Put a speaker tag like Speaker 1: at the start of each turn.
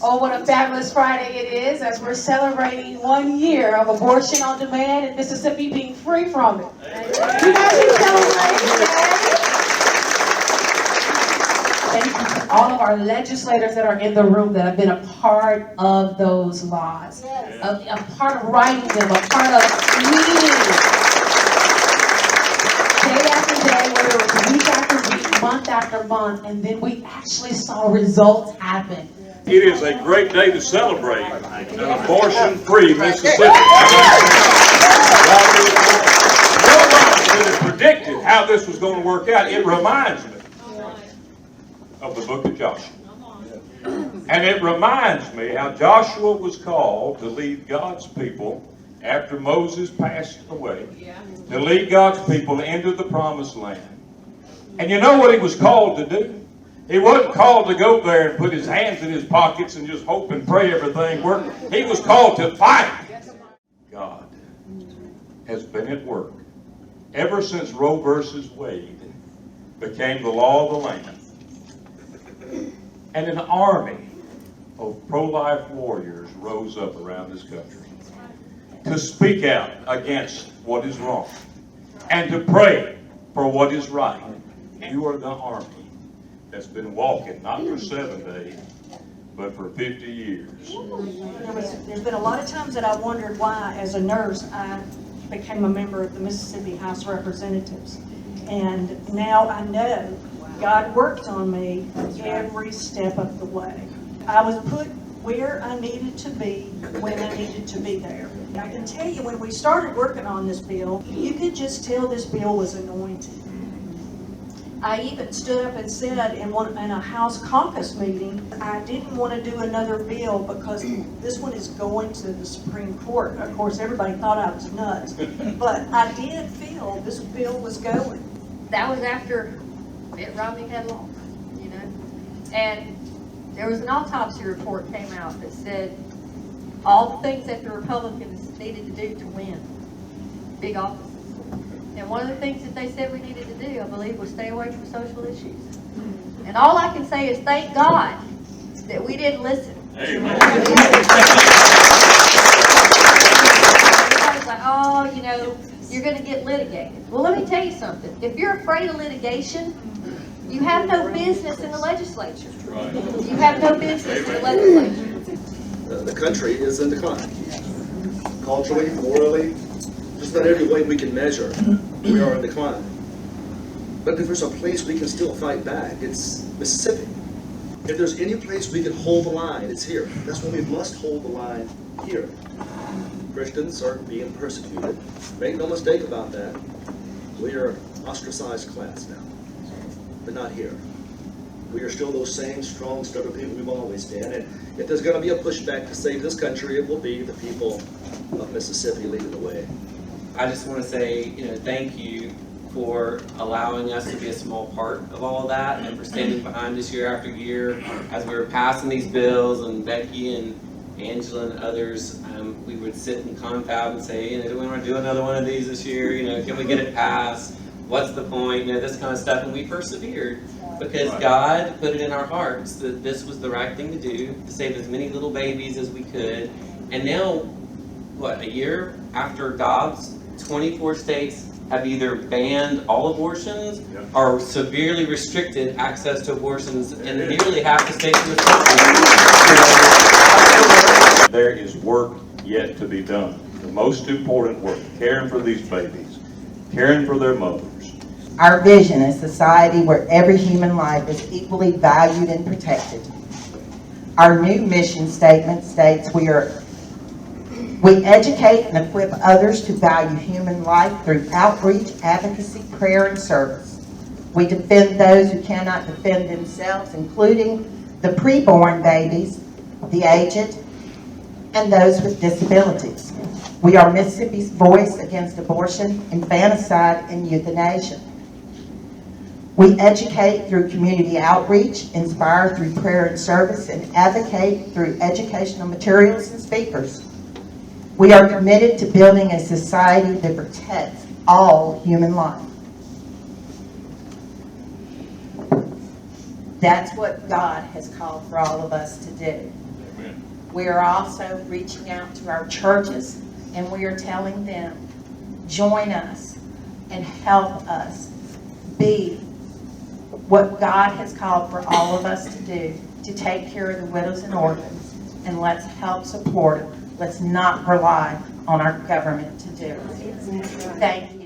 Speaker 1: Oh, what a fabulous Friday it is as we're celebrating 1 year of abortion on demand in Mississippi being free from it. You guys keep celebrating, man. Thank you to all of our legislators that are in the room that have been a part of those laws, a part of writing them, a part of leading day after day, whether it was week after week, month after month, and then we actually saw results happen.
Speaker 2: It is a great day to celebrate an abortion-free Mississippi. Nobody could have predicted how this was going to work out. It reminds me of the book of Joshua. And it reminds me how Joshua was called to lead God's people after Moses passed away, to lead God's people into the promised land. And you know what he was called to do? He wasn't called to go there and put his hands in his pockets and just hope and pray everything worked. He was called to fight. God has been at work ever since Roe versus Wade became the law of the land. And an army of pro-life warriors rose up around this country to speak out against what is wrong and to pray for what is right. You are the army that's been walking, not for 7 days, but for 50 years.
Speaker 3: There's been a lot of times that I wondered why, as a nurse, I became a member of the Mississippi House of Representatives. And now I know God worked on me every step of the way. I was put where I needed to be when I needed to be there. I can tell you, when we started working on this bill, you could just tell this bill was anointed. I even stood up and said in a House caucus meeting, I didn't want to do another bill because this one is going to the Supreme Court. Of course, everybody thought I was nuts, but I did feel this bill was going.
Speaker 4: That was after Mitt Romney had lost, you know. And there was an autopsy report came out that said all the things that the Republicans needed to do to win big offices. And one of the things that they said we needed to do, I believe, was stay away from social issues. And all I can say is thank God that we didn't listen.
Speaker 2: Amen.
Speaker 4: Everybody's like, oh, you know, you're going to get litigated. Well, let me tell you something. If you're afraid of litigation, you have no business in the legislature. You have no business in the legislature.
Speaker 5: The country is in decline. Culturally, morally, just about every way we can measure, we are in decline. But if there's a place we can still fight back, it's Mississippi. If there's any place we can hold the line, it's here. That's when we must hold the line here. Christians are being persecuted. Make no mistake about that. We are an ostracized class now, but not here. We are still those same strong, stubborn people we've always been. And if there's going to be a pushback to save this country, it will be the people of Mississippi leading the way.
Speaker 6: I just want to say, thank you for allowing us to be a small part of all of that and for standing behind us year after year as we were passing these bills. And Becky and Angela and others, we would sit in confab and say, do we want to do another one of these this year? Can we get it passed? What's the point? This kind of stuff. And we persevered because God put it in our hearts that this was the right thing to do, to save as many little babies as we could. And now, a year after Dobbs, 24 states have either banned all abortions or severely restricted access to abortions in nearly half the states in the country.
Speaker 2: There is work yet to be done. The most important work, caring for these babies, caring for their mothers.
Speaker 7: Our vision is a society where every human life is equally valued and protected. Our new mission statement states we educate and equip others to value human life through outreach, advocacy, prayer, and service. We defend those who cannot defend themselves, including the preborn babies, the aged, and those with disabilities. We are Mississippi's voice against abortion, infanticide, and euthanasia. We educate through community outreach, inspire through prayer and service, and advocate through educational materials and speakers. We are committed to building a society that protects all human life. That's what God has called for all of us to do. We are also reaching out to our churches, and we are telling them, join us and help us be what God has called for all of us to do, to take care of the widows and orphans, and let's help support it. Let's not rely on our government to do it. Thank you.